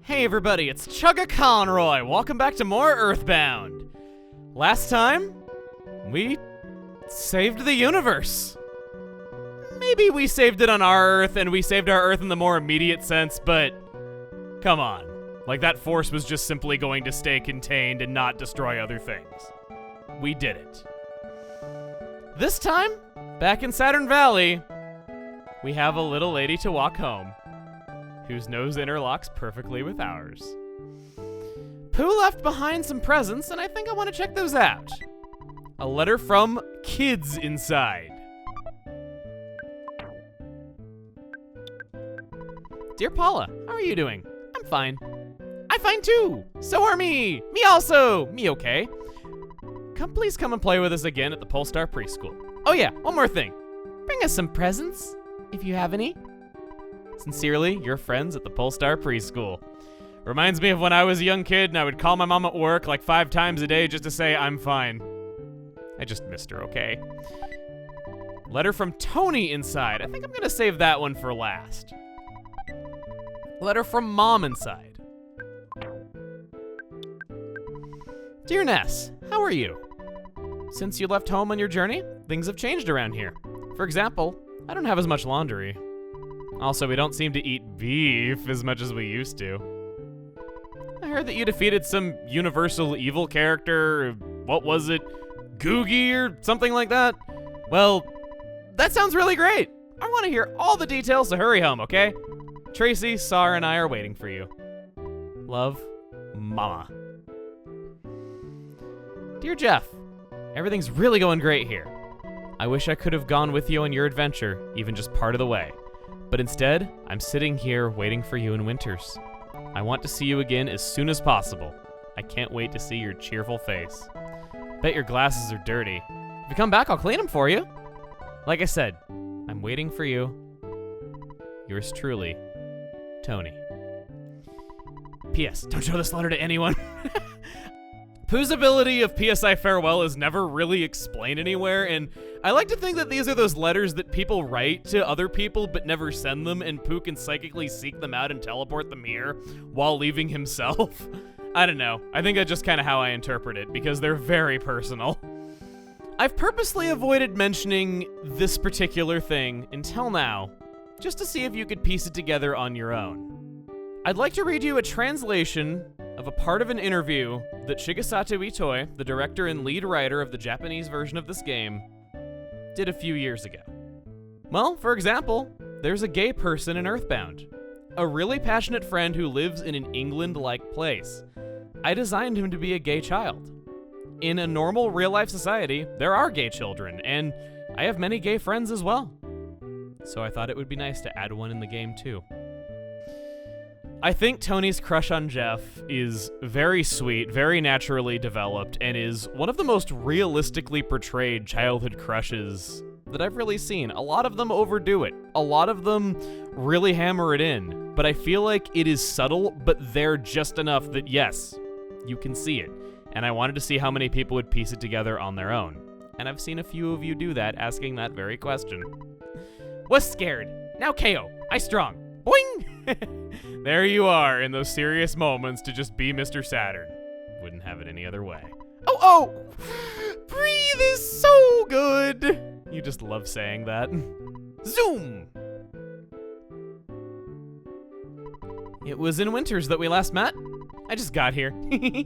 Hey everybody, it's Chugga Conroy. Welcome back to more EarthBound. Last time, we saved the universe. Maybe we saved it on our Earth, and we saved our Earth in the more immediate sense, but come on. Like, that force was just simply going to stay contained and not destroy other things. We did it. This time, back in Saturn Valley, we have a little lady to walk home, whose nose interlocks perfectly with ours. Pooh left behind some presents, and I think I want to check those out. A letter from Kids Inside. Dear Paula, how are you doing? I'm fine. I'm fine too. So are me. Me also. Me okay. Please come and play with us again at the Polestar Preschool. Oh yeah, one more thing. Bring us some presents, if you have any. Sincerely, your friends at the Polestar Preschool. Reminds me of when I was a young kid and I would call my mom at work like 5 times a day just to say I'm fine. I just missed her, okay? Letter from Tony Inside. I think I'm gonna save that one for last. Letter from Mom Inside. Dear Ness, how are you? Since you left home on your journey, things have changed around here. For example, I don't have as much laundry. Also, we don't seem to eat beef as much as we used to. I heard that you defeated some universal evil character. What was it? Googie or something like that? Well, that sounds really great. I want to hear all the details, so hurry home, okay? Tracy, Sar, and I are waiting for you. Love, Mama. Dear Jeff, everything's really going great here. I wish I could have gone with you on your adventure, even just part of the way. But instead, I'm sitting here waiting for you in Winters. I want to see you again as soon as possible. I can't wait to see your cheerful face. Bet your glasses are dirty. If you come back, I'll clean them for you. Like I said, I'm waiting for you. Yours truly, Tony. P.S. Don't show this letter to anyone. Pooh's ability of PSI Farewell is never really explained anywhere, and I like to think that these are those letters that people write to other people but never send them, and Pooh can psychically seek them out and teleport them here while leaving himself. I don't know. I think that's just kind of how I interpret it, because they're very personal. I've purposely avoided mentioning this particular thing until now, just to see if you could piece it together on your own. I'd like to read you a translation of a part of an interview that Shigesato Itoi, the director and lead writer of the Japanese version of this game, did a few years ago. Well, for example, there's a gay person in EarthBound, a really passionate friend who lives in an England-like place. I designed him to be a gay child. In a normal real-life society, there are gay children, and I have many gay friends as well. So I thought it would be nice to add one in the game too. I think Tony's crush on Jeff is very sweet, very naturally developed, and is one of the most realistically portrayed childhood crushes that I've really seen. A lot of them overdo it. A lot of them really hammer it in. But I feel like it is subtle, but there just enough that, yes, you can see it. And I wanted to see how many people would piece it together on their own. And I've seen a few of you do that, asking that very question. Was scared. Now KO. I strong. Boing! There you are in those serious moments to just be Mr. Saturn. Wouldn't have it any other way. Oh! Breathe is so good! You just love saying that. Zoom! It was in Winters that we last met. I just got here. The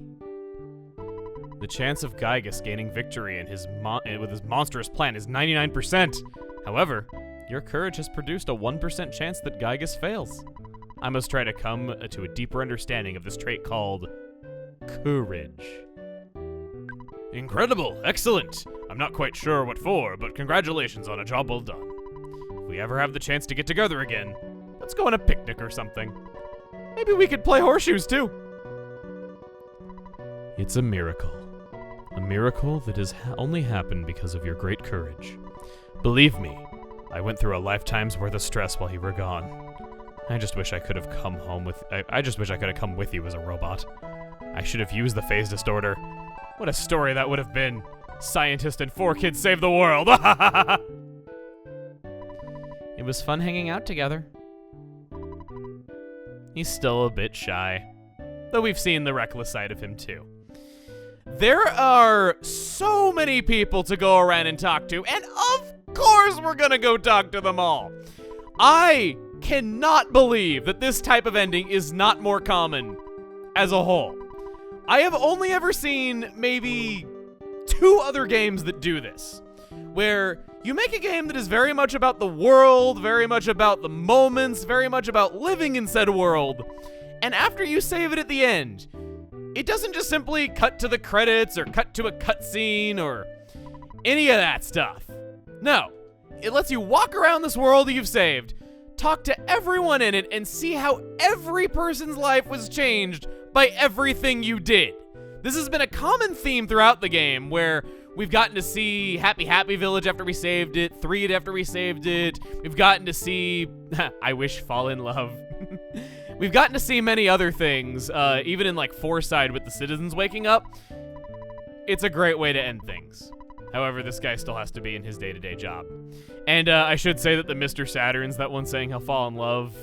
chance of Gygas gaining victory in with his monstrous plan is 99%. However, your courage has produced a 1% chance that Gygas fails. I must try to come to a deeper understanding of this trait called courage. Incredible! Excellent! I'm not quite sure what for, but congratulations on a job well done. If we ever have the chance to get together again, let's go on a picnic or something. Maybe we could play horseshoes too. It's a miracle. A miracle that has only happened because of your great courage. Believe me, I went through a lifetime's worth of stress while you were gone. I just wish I could have come home with... I just wish I could have come with you as a robot. I should have used the phase distorter. What a story that would have been. Scientist and 4 kids save the world. It was fun hanging out together. He's still a bit shy, though we've seen the reckless side of him too. There are so many people to go around and talk to, and of course we're gonna go talk to them all. I cannot believe that this type of ending is not more common as a whole. I have only ever seen maybe 2 other games that do this, where you make a game that is very much about the world, very much about the moments, very much about living in said world, and after you save it at the end, it doesn't just simply cut to the credits or cut to a cutscene or any of that stuff. No, it lets you walk around this world that you've saved, talk to everyone in it, and see how every person's life was changed by everything you did. This has been a common theme throughout the game, where we've gotten to see Happy Village after we saved it, Threed after we saved it, we've gotten to see, I wish Fall in Love. We've gotten to see many other things, even in like Foreside with the citizens waking up. It's a great way to end things. However, this guy still has to be in his day-to-day job. And I should say that the Mr. Saturns, that one saying he'll fall in love,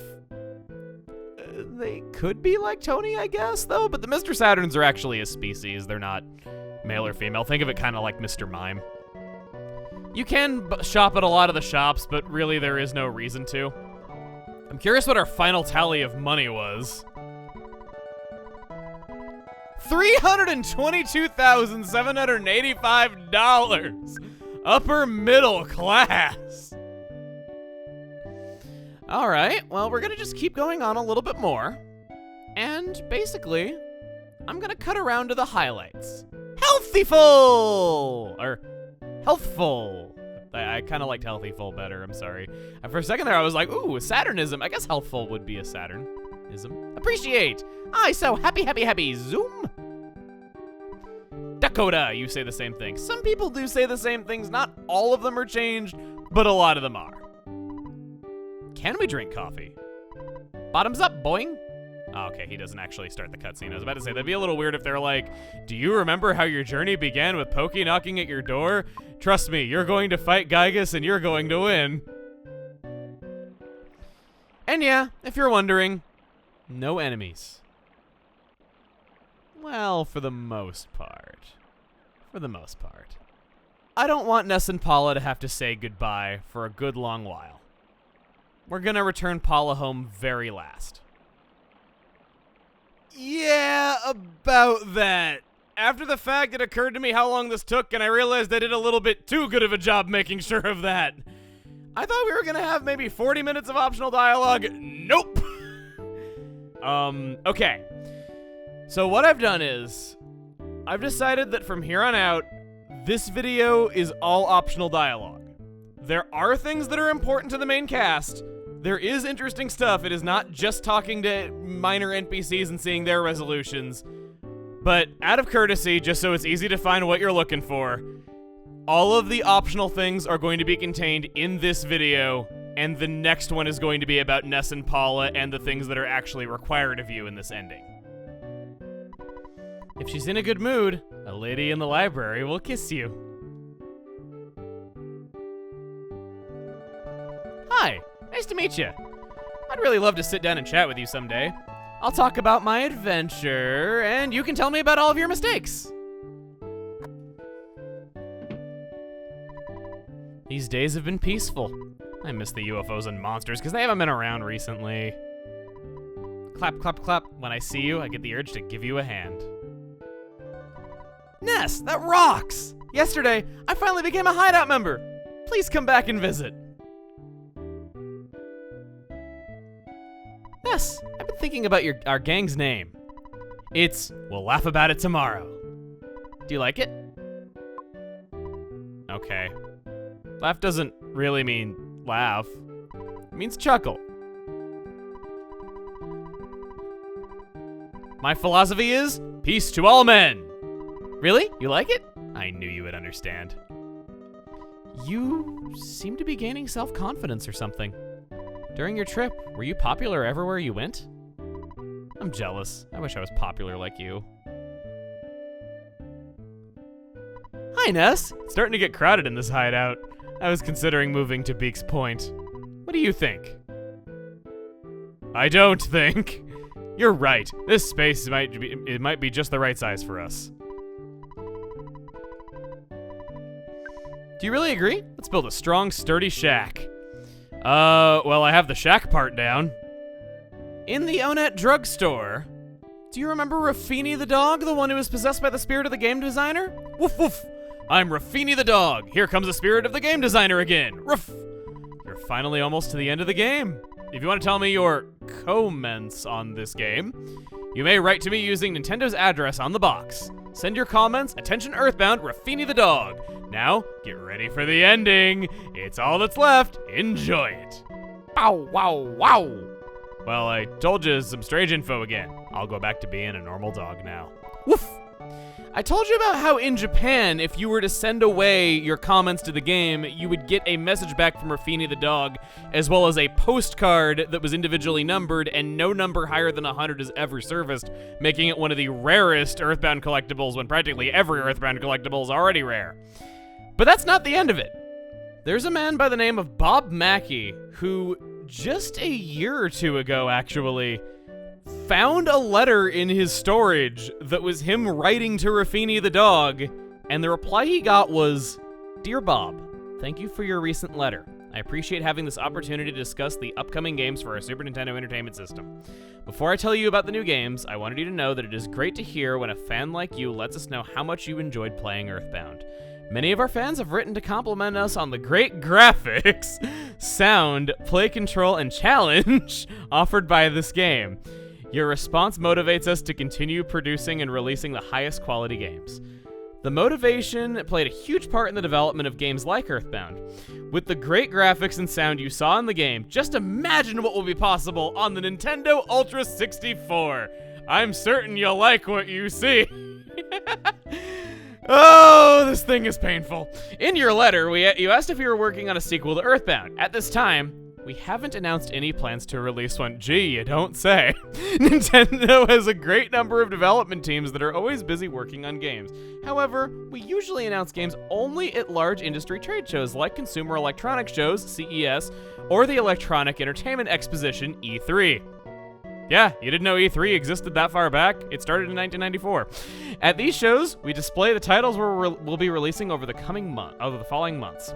they could be like Tony, I guess, though, but the Mr. Saturns are actually a species. They're not male or female. Think of it kind of like Mr. Mime. You can shop at a lot of the shops, but really there is no reason to. I'm curious what our final tally of money was. $322,785. Upper middle class. All right, well, we're gonna just keep going on a little bit more. And basically, I'm gonna cut around to the highlights. Healthful! Or healthful. I kind of liked healthyful better, I'm sorry. And for a second there, I was like, ooh, Saturnism. I guess healthful would be a Saturnism. Appreciate. I so happy, zoom. Dakota, you say the same thing. Some people do say the same things. Not all of them are changed, but a lot of them are. Can we drink coffee? Bottoms up, boing. Oh, okay, he doesn't actually start the cutscene. I was about to say, that'd be a little weird if they're like, do you remember how your journey began with Pokey knocking at your door? Trust me, you're going to fight Gygus and you're going to win. And yeah, if you're wondering, no enemies. Well, for the most part. For the most part. I don't want Ness and Paula to have to say goodbye for a good long while. We're gonna return Paula home very last. Yeah, about that. After the fact, it occurred to me how long this took, and I realized I did a little bit too good of a job making sure of that. I thought we were gonna have maybe 40 minutes of optional dialogue. Nope. Okay. So what I've done is, I've decided that from here on out, this video is all optional dialogue. There are things that are important to the main cast. There is interesting stuff. It is not just talking to minor NPCs and seeing their resolutions. But out of courtesy, just so it's easy to find what you're looking for, all of the optional things are going to be contained in this video, and the next one is going to be about Ness and Paula and the things that are actually required of you in this ending. If she's in a good mood, a lady in the library will kiss you. Hi, nice to meet you. I'd really love to sit down and chat with you someday. I'll talk about my adventure, and you can tell me about all of your mistakes. These days have been peaceful. I miss the UFOs and monsters because they haven't been around recently. Clap, clap, clap. When I see you, I get the urge to give you a hand. Ness, that rocks! Yesterday, I finally became a hideout member. Please come back and visit. Ness, I've been thinking about our gang's name. It's We'll Laugh About It Tomorrow. Do you like it? Okay. Laugh doesn't really mean laugh. It means chuckle. My philosophy is peace to all men. Really? You like it? I knew you would understand. You seem to be gaining self-confidence or something. During your trip, were you popular everywhere you went? I'm jealous. I wish I was popular like you. Hi, Ness. It's starting to get crowded in this hideout. I was considering moving to Beaks Point. What do you think? I don't think. You're right. This space might be just the right size for us. Do you really agree? Let's build a strong, sturdy shack. Well, I have the shack part down. In the Onet drugstore. Do you remember Raffini the dog, the one who was possessed by the spirit of the game designer? Woof woof. I'm Raffini the dog. Here comes the spirit of the game designer again. Ruff. You're finally almost to the end of the game. If you want to tell me your comments on this game, you may write to me using Nintendo's address on the box. Send your comments, attention Earthbound, Raffini the dog. Now, get ready for the ending. It's all that's left. Enjoy it. Bow, wow, wow. Well, I told you some strange info again. I'll go back to being a normal dog now. Woof. I told you about how in Japan, if you were to send away your comments to the game, you would get a message back from Raffini the dog, as well as a postcard that was individually numbered, and no number higher than 100 is ever serviced, making it one of the rarest Earthbound collectibles when practically every Earthbound collectible is already rare. But that's not the end of it. There's a man by the name of Bob Mackey who, just a year or two ago actually, found a letter in his storage that was him writing to Raffini the dog, and the reply he got was, "Dear Bob, thank you for your recent letter. I appreciate having this opportunity to discuss the upcoming games for our Super Nintendo Entertainment System. Before I tell you about the new games, I wanted you to know that it is great to hear when a fan like you lets us know how much you enjoyed playing Earthbound. Many of our fans have written to compliment us on the great graphics, sound, play control, and challenge offered by this game. Your response motivates us to continue producing and releasing the highest quality games. The motivation played a huge part in the development of games like Earthbound. With the great graphics and sound you saw in the game, just imagine what will be possible on the Nintendo Ultra 64. I'm certain you'll like what you see." Oh, this thing is painful. In your letter, you asked if you were working on a sequel to Earthbound. At this time, we haven't announced any plans to release one. Gee, you don't say. Nintendo has a great number of development teams that are always busy working on games. However, we usually announce games only at large industry trade shows like Consumer Electronics Shows, CES, or the Electronic Entertainment Exposition, E3. Yeah, you didn't know E3 existed that far back? It started in 1994. At these shows, we display the titles we'll be releasing over the following months.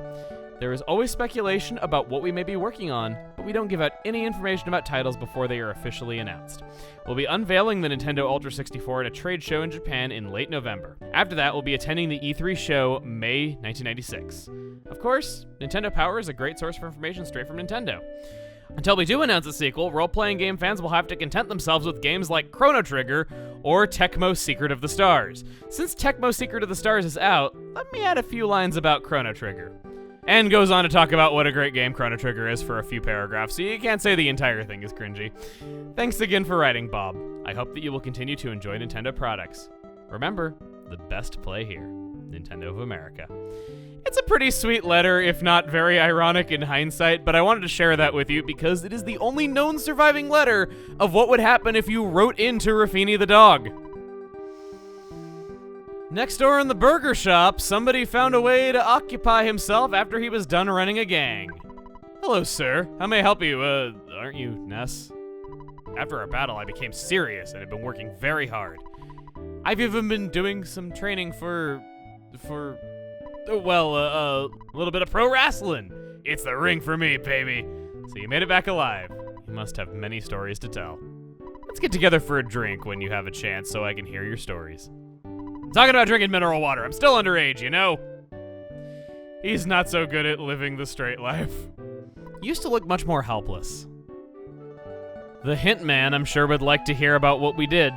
There is always speculation about what we may be working on, but we don't give out any information about titles before they are officially announced. We'll be unveiling the Nintendo Ultra 64 at a trade show in Japan in late November. After that, we'll be attending the E3 show May 1996. Of course, Nintendo Power is a great source for information straight from Nintendo. Until we do announce a sequel, role-playing game fans will have to content themselves with games like Chrono Trigger or Tecmo Secret of the Stars. Since Tecmo Secret of the Stars is out, let me add a few lines about Chrono Trigger. And goes on to talk about what a great game Chrono Trigger is for a few paragraphs, so you can't say the entire thing is cringy. Thanks again for writing, Bob. I hope that you will continue to enjoy Nintendo products. Remember, the best play here, Nintendo of America. It's a pretty sweet letter, if not very ironic in hindsight, but I wanted to share that with you because it is the only known surviving letter of what would happen if you wrote into Raffini the dog. Next door in the burger shop, somebody found a way to occupy himself after he was done running a gang. Hello, sir. How may I help you? Aren't you Ness? After our battle, I became serious and have been working very hard. I've even been doing some training for a little bit of pro wrestling. It's the ring for me, baby. So you made it back alive. You must have many stories to tell. Let's get together for a drink when you have a chance so I can hear your stories. Talking about drinking mineral water. I'm still underage, you know? He's not so good at living the straight life. Used to look much more helpless. The Hint Man, I'm sure, would like to hear about what we did.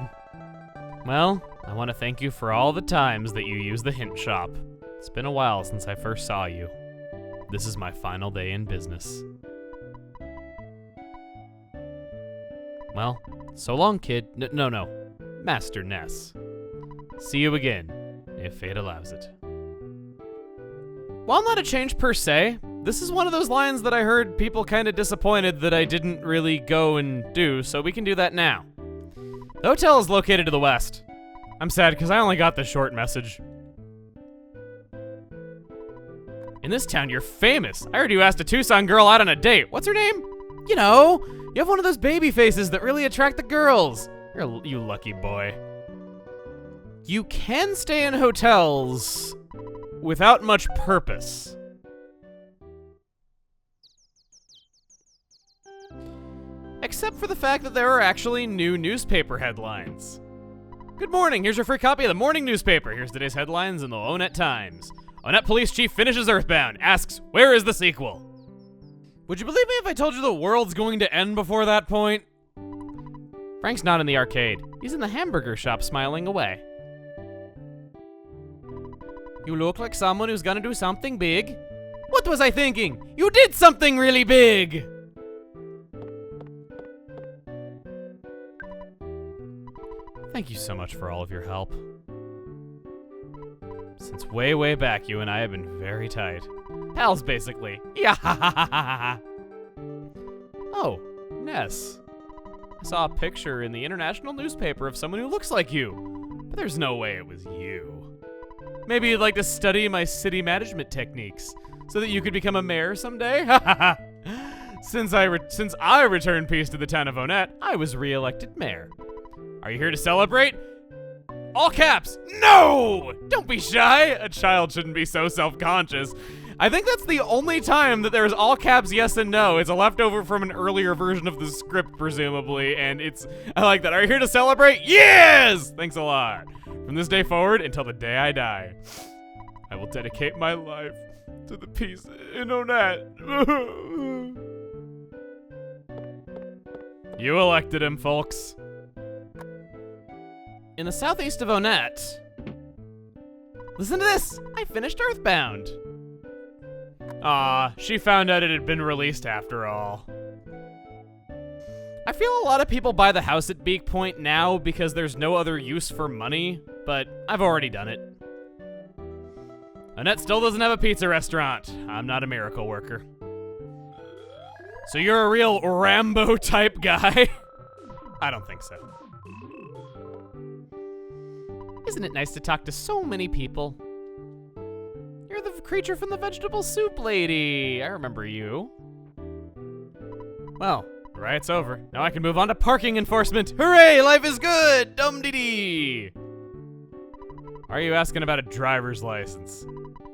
Well, I want to thank you for all the times that you used the Hint Shop. It's been a while since I first saw you. This is my final day in business. Well, so long, kid. No. Master Ness. See you again, if fate allows it. While not a change per se, this is one of those lines that I heard people kind of disappointed that I didn't really go and do, so we can do that now. The hotel is located to the west. I'm sad because I only got the short message. In this town, you're famous. I heard you asked a Tucson girl out on a date. What's her name? You know, You have one of those baby faces that really attract the girls. You lucky boy. You can stay in hotels without much purpose. Except for the fact that there are actually new newspaper headlines. Good morning, here's your free copy of the morning newspaper. Here's today's headlines in the Onet Times. Onet Police Chief finishes EarthBound, asks, where is the sequel? Would you believe me if I told you the world's going to end before that point? Frank's not in the arcade. He's in the hamburger shop smiling away. You look like someone who's gonna do something big. What was I thinking? You did something really big! Thank you so much for all of your help. Since way, way back, you and I have been very tight. Pals, basically. Yeah. Oh, Ness. I saw a picture in the international newspaper of someone who looks like you, but there's no way it was you. Maybe you'd like to study my city management techniques so that you could become a mayor someday? Since I returned peace to the town of Onet, I was re-elected mayor. Are you here to celebrate? All caps, no! Don't be shy. A child shouldn't be so self-conscious. I think that's the only time that there's all caps yes and no. It's a leftover from an earlier version of the script, presumably, and I like that. Are you here to celebrate? Yes! Thanks a lot. From this day forward until the day I die, I will dedicate my life to the peace in Onet. You elected him, folks. In the southeast of Onet. Listen to this! I finished EarthBound. Aw, she found out it had been released after all. I feel a lot of people buy the house at Beak Point now because there's no other use for money, but I've already done it. Onet still doesn't have a pizza restaurant. I'm not a miracle worker. So you're a real Rambo type guy? I don't think so. Isn't it nice to talk to so many people? You're the creature from the vegetable soup lady. I remember you. Well, the riot's over. Now I can move on to parking enforcement. Hooray, life is good! Dum-dee-dee! Are you asking about a driver's license?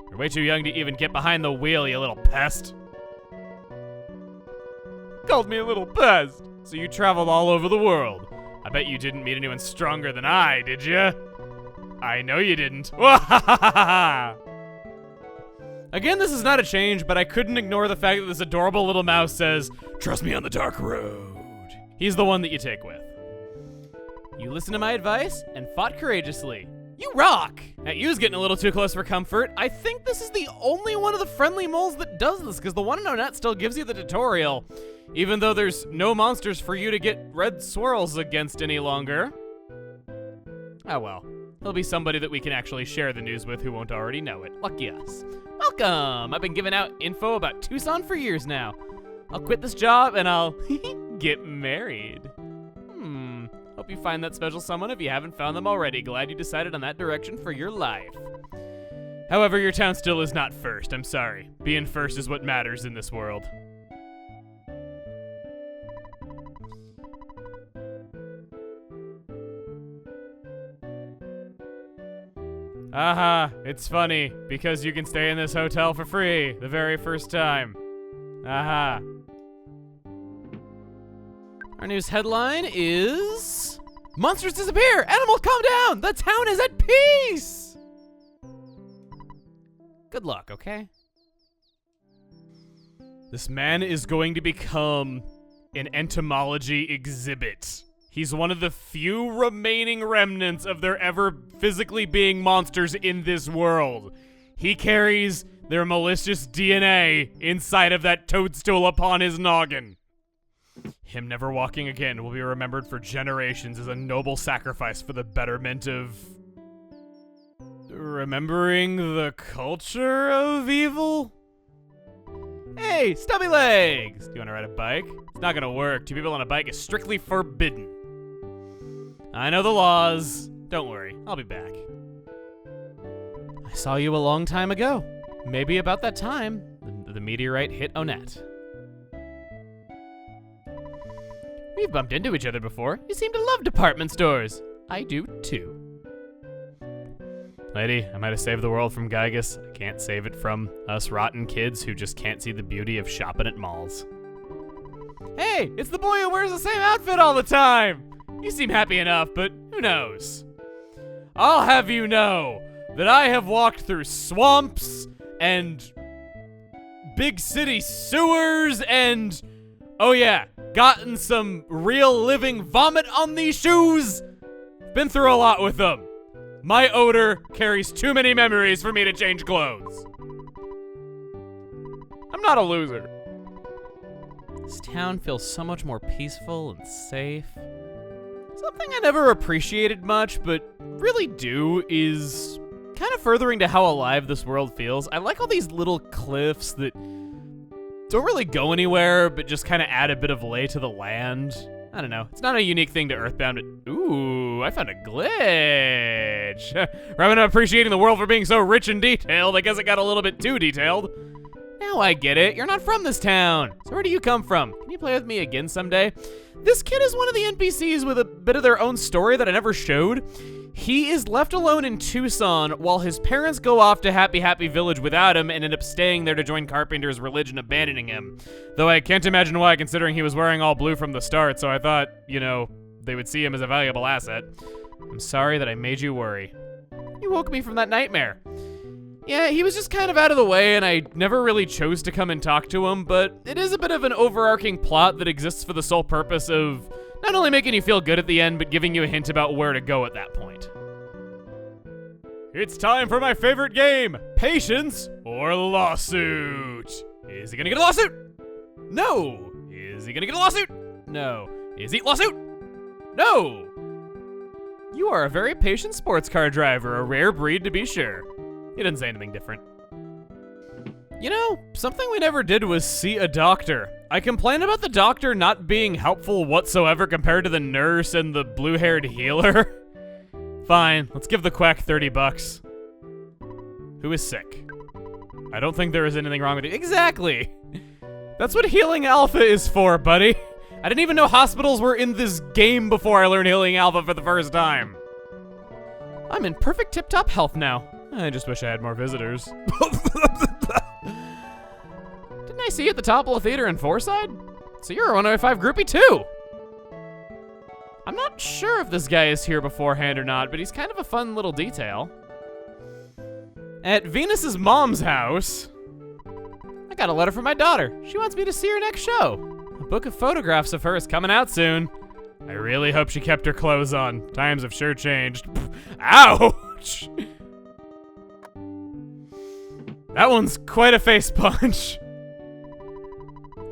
You're way too young to even get behind the wheel, you little pest. Called me a little pest. So you traveled all over the world. I bet you didn't meet anyone stronger than I, did ya? I know you didn't. Again, this is not a change, but I couldn't ignore the fact that this adorable little mouse says, trust me on the dark road. He's the one that you take with. You listened to my advice and fought courageously. You rock! Now, you's getting a little too close for comfort. I think this is the only one of the friendly moles that does this, because the one in Onet still gives you the tutorial, even though there's no monsters for you to get red swirls against any longer. Oh well. There'll be somebody that we can actually share the news with who won't already know it. Lucky us. Welcome! I've been giving out info about Tucson for years now. I'll quit this job and I'll get married. Hope you find that special someone if you haven't found them already. Glad you decided on that direction for your life. However, your town still is not first. I'm sorry. Being first is what matters in this world. Aha, it's funny, because you can stay in this hotel for free the very first time. Aha. Our news headline is... Monsters disappear! Animals calm down! The town is at peace! Good luck, okay? This man is going to become an entomology exhibit. He's one of the few remaining remnants of there ever physically being monsters in this world. He carries their malicious DNA inside of that toadstool upon his noggin. Him never walking again will be remembered for generations as a noble sacrifice for the betterment of... remembering the culture of evil? Hey, stubby legs! Do you want to ride a bike? It's not gonna work. 2 people on a bike is strictly forbidden. I know the laws. Don't worry, I'll be back. I saw you a long time ago. Maybe about that time, the meteorite hit Onet. We've bumped into each other before. You seem to love department stores. I do too. Lady, I might have saved the world from Gygus. I can't save it from us rotten kids who just can't see the beauty of shopping at malls. Hey, it's the boy who wears the same outfit all the time! You seem happy enough, but who knows? I'll have you know that I have walked through swamps and big city sewers and, oh yeah, gotten some real living vomit on these shoes. Been through a lot with them. My odor carries too many memories for me to change clothes. I'm not a loser. This town feels so much more peaceful and safe. Something I never appreciated much, but really do, is kind of furthering to how alive this world feels. I like all these little cliffs that don't really go anywhere, but just kind of add a bit of lay to the land. I don't know. It's not a unique thing to EarthBound, but ooh, I found a glitch. Rather than appreciating the world for being so rich and detailed, I guess it got a little bit too detailed. Now I get it. You're not from this town. So where do you come from? Can you play with me again someday? This kid is one of the NPCs with a bit of their own story that I never showed. He is left alone in Tucson while his parents go off to Happy Happy Village without him and end up staying there to join Carpenter's religion, abandoning him. Though I can't imagine why, considering he was wearing all blue from the start, so I thought, you know, they would see him as a valuable asset. I'm sorry that I made you worry. You woke me from that nightmare. Yeah, he was just kind of out of the way, and I never really chose to come and talk to him, but it is a bit of an overarching plot that exists for the sole purpose of not only making you feel good at the end, but giving you a hint about where to go at that point. It's time for my favorite game, Patience or Lawsuit. Is he gonna get a lawsuit? No. Is he gonna get a lawsuit? No. Is he lawsuit? No. You are a very patient sports car driver, a rare breed to be sure. He didn't say anything different. You know, something we never did was see a doctor. I complained about the doctor not being helpful whatsoever compared to the nurse and the blue-haired healer. Fine, let's give the quack $30. Who is sick? I don't think there is anything wrong with it. Exactly! That's what Healing Alpha is for, buddy. I didn't even know hospitals were in this game before I learned Healing Alpha for the first time. I'm in perfect tip-top health now. I just wish I had more visitors. Didn't I see you at the Topolo Theater in Foreside? So you're a 105 groupie too. I'm not sure if this guy is here beforehand or not, but he's kind of a fun little detail. At Venus's mom's house, I got a letter from my daughter. She wants me to see her next show. A book of photographs of her is coming out soon. I really hope she kept her clothes on. Times have sure changed. Ouch! That one's quite a face punch.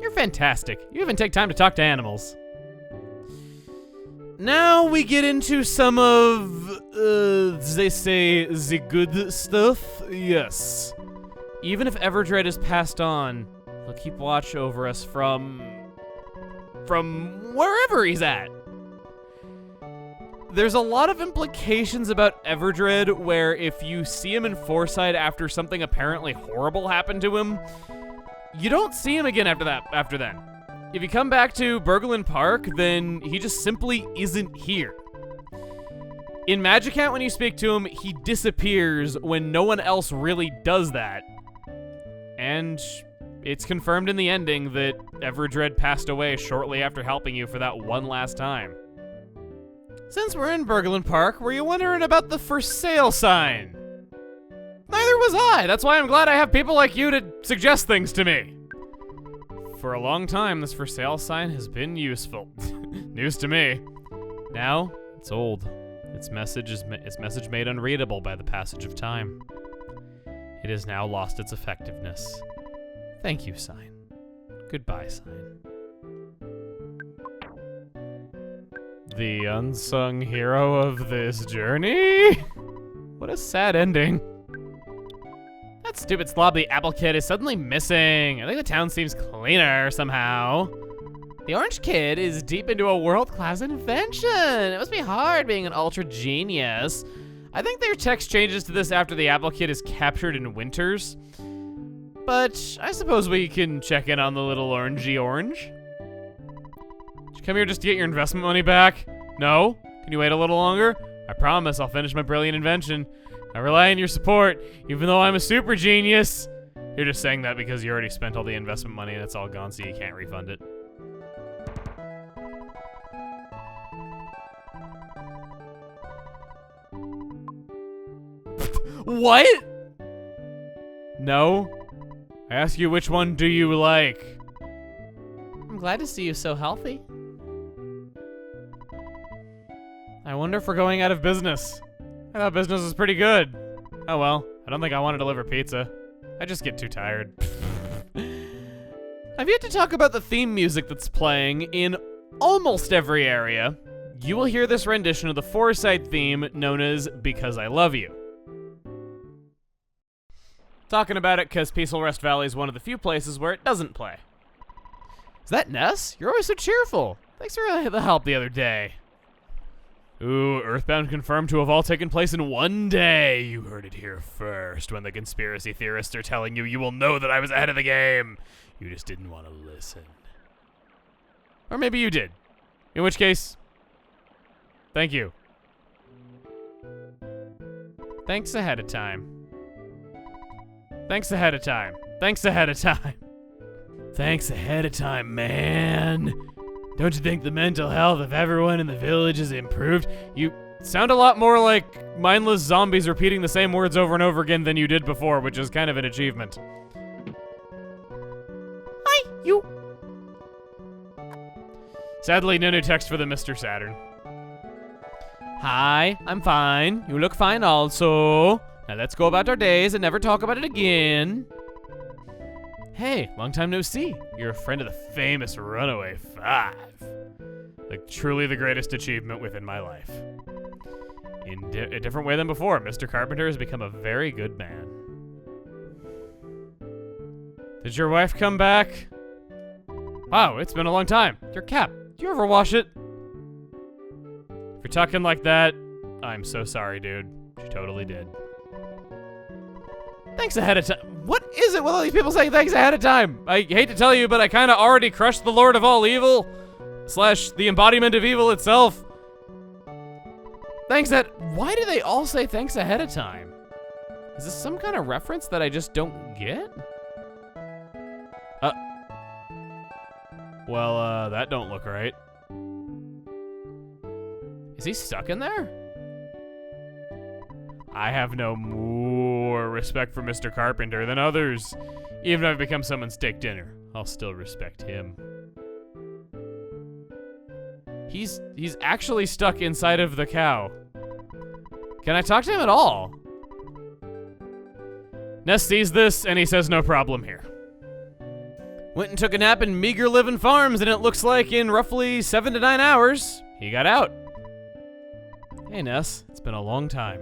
You're fantastic. You even take time to talk to animals. Now we get into some of, they say, the good stuff. Yes. Even if Everdred is passed on, he'll keep watch over us from wherever he's at. There's a lot of implications about Everdred where if you see him in Foreside after something apparently horrible happened to him, you don't see him again after then. If you come back to Berglund Park, then he just simply isn't here. In Magicant, when you speak to him, he disappears when no one else really does that. And it's confirmed in the ending that Everdred passed away shortly after helping you for that one last time. Since we're in Berglund Park, were you wondering about the for sale sign? Neither was I. That's why I'm glad I have people like you to suggest things to me. For a long time, this for sale sign has been useful. News to me. Now, it's old. Its message made unreadable by the passage of time. It has now lost its effectiveness. Thank you, sign. Goodbye, sign. The unsung hero of this journey? What a sad ending. That stupid slob, the Apple Kid, is suddenly missing. I think the town seems cleaner somehow. The Orange Kid is deep into a world-class invention. It must be hard being an ultra genius. I think their text changes to this after the Apple Kid is captured in Winters. But I suppose we can check in on the little orangey orange. Did you come here just to get your investment money back? No? Can you wait a little longer? I promise I'll finish my brilliant invention. I rely on your support, even though I'm a super genius. You're just saying that because you already spent all the investment money and it's all gone, so you can't refund it. What? No? I ask you, which one do you like? I'm glad to see you so healthy. I wonder if we're going out of business. I thought business was pretty good. Oh well, I don't think I want to deliver pizza. I just get too tired. I've yet to talk about the theme music that's playing in almost every area. You will hear this rendition of the Foresight theme known as Because I Love You. Talking about it because Peaceful Rest Valley is one of the few places where it doesn't play. Is that Ness? You're always so cheerful. Thanks for the help the other day. Ooh, EarthBound confirmed to have all taken place in one day. You heard it here first. When the conspiracy theorists are telling you, you will know that I was ahead of the game. You just didn't want to listen. Or maybe you did. In which case, thank you. Thanks ahead of time. Thanks ahead of time. Thanks ahead of time. Thanks ahead of time, man. Don't you think the mental health of everyone in the village has improved? You sound a lot more like mindless zombies repeating the same words over and over again than you did before, which is kind of an achievement. Hi, you. Sadly, no new text for the Mr. Saturn. Hi, I'm fine. You look fine also. Now let's go about our days and never talk about it again. Hey, long time no see. You're a friend of the famous Runaway 5. Like, truly the greatest achievement within my life. In a different way than before, Mr. Carpenter has become a very good man. Did your wife come back? Wow, it's been a long time. Your cap, do you ever wash it? If you're talking like that, I'm so sorry, dude. She totally did. Thanks ahead of time. What is it with all these people saying thanks ahead of time? I hate to tell you, but I kind of already crushed the Lord of all evil. / the embodiment of evil itself. Thanks that. Why do they all say thanks ahead of time? Is this some kind of reference that I just don't get? Well, that don't look right. Is he stuck in there? I have no more respect for Mr. Carpenter than others. Even if I've become someone's steak dinner, I'll still respect him. He's actually stuck inside of the cow. Can I talk to him at all? Ness sees this and he says no problem here. Went and took a nap in Meager Living Farms, and it looks like in roughly 7 to 9 hours, he got out. Hey Ness, it's been a long time.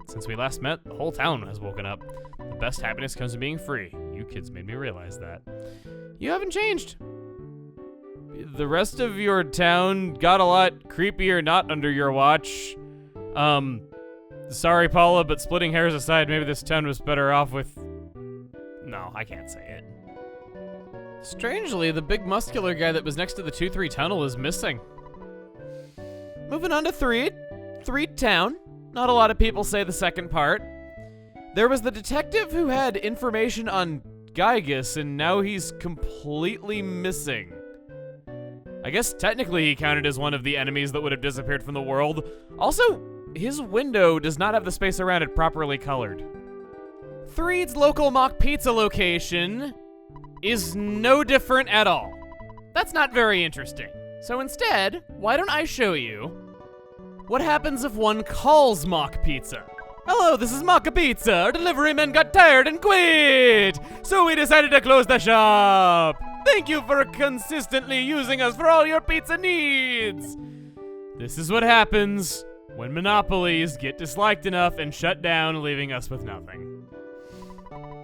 Since we last met, the whole town has woken up. The best happiness comes from being free. You kids made me realize that. You haven't changed. The rest of your town got a lot creepier not under your watch. Sorry Paula, but splitting hairs aside, maybe this town was better off with... No, I can't say it. Strangely, the big muscular guy that was next to the 2-3 tunnel is missing. Moving on to 3 town. Not a lot of people say the second part. There was the detective who had information on Gygus, and now he's completely missing. I guess technically he counted as one of the enemies that would have disappeared from the world. Also, his window does not have the space around it properly colored. Threed's local mock pizza location is no different at all. That's not very interesting. So instead, why don't I show you what happens if one calls Mock Pizza? Hello, this is Mock Pizza. Our delivery men got tired and quit, so we decided to close the shop. Thank you for consistently using us for all your pizza needs. This is what happens when monopolies get disliked enough and shut down, leaving us with nothing.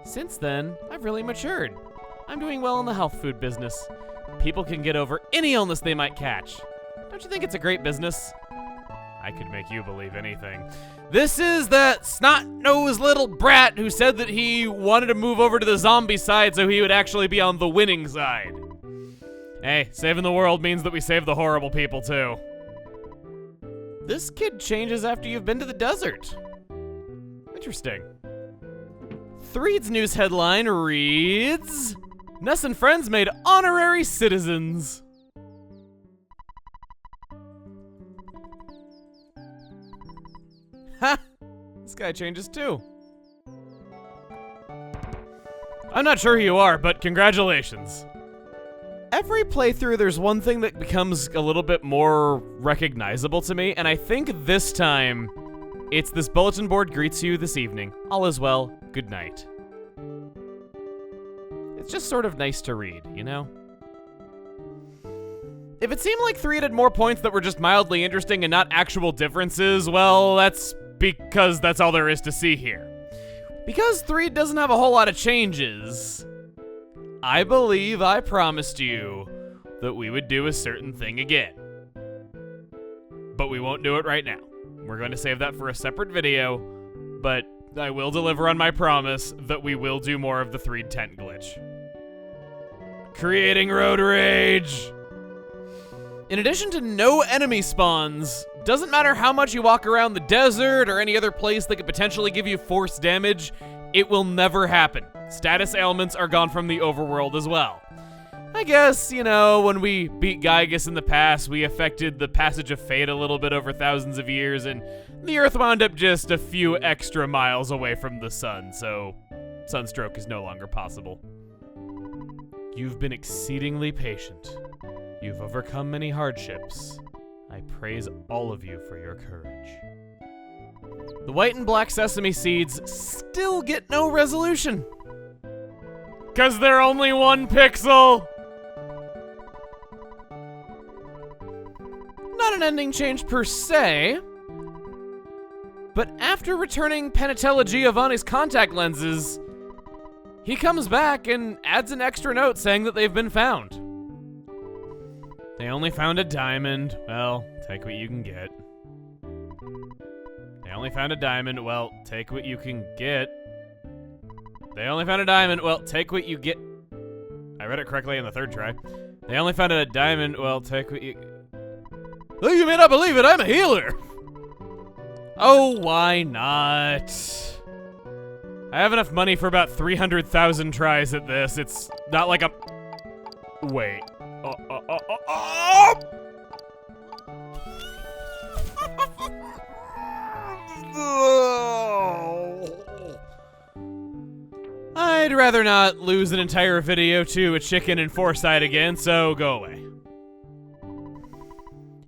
Since then, I've really matured. I'm doing well in the health food business. People can get over any illness they might catch. Don't you think it's a great business? I could make you believe anything. This is that snot-nosed little brat who said that he wanted to move over to the zombie side so he would actually be on the winning side. Hey, saving the world means that we save the horrible people too. This kid changes after you've been to the desert. Interesting. Threed's news headline reads, Ness and friends made honorary citizens. Ha! This guy changes too. I'm not sure who you are, but congratulations. Every playthrough, there's one thing that becomes a little bit more recognizable to me, and I think this time, it's this bulletin board greets you this evening. All is well, good night. It's just sort of nice to read, you know? If it seemed like Threed had more points that were just mildly interesting and not actual differences, well, that's because that's all there is to see here. Because Threed doesn't have a whole lot of changes, I believe I promised you that we would do a certain thing again. But we won't do it right now. We're going to save that for a separate video, but I will deliver on my promise that we will do more of the Threed tent glitch. Creating road rage! In addition to no enemy spawns, doesn't matter how much you walk around the desert or any other place that could potentially give you force damage, it will never happen. Status ailments are gone from the overworld as well. I guess, you know, when we beat Gygus in the past, we affected the passage of fate a little bit over thousands of years, and the Earth wound up just a few extra miles away from the sun, so sunstroke is no longer possible. You've been exceedingly patient. You've overcome many hardships. I praise all of you for your courage. The white and black sesame seeds still get no resolution. 'Cause they're only 1 pixel! Not an ending change per se, but after returning Panatella Giovanni's contact lenses, he comes back and adds an extra note saying that they've been found. They only found a diamond. Well, take what you can get. They only found a diamond. Well, take what you can get. They only found a diamond. Well, take what you get. I read it correctly in the 3rd try. They only found a diamond. Well, take what you... Though you may not believe it, I'm a healer. Oh, why not? I have enough money for about 300,000 tries at this. It's not like I'm... Wait. I'd rather not lose an entire video to a chicken and foresight again, so go away.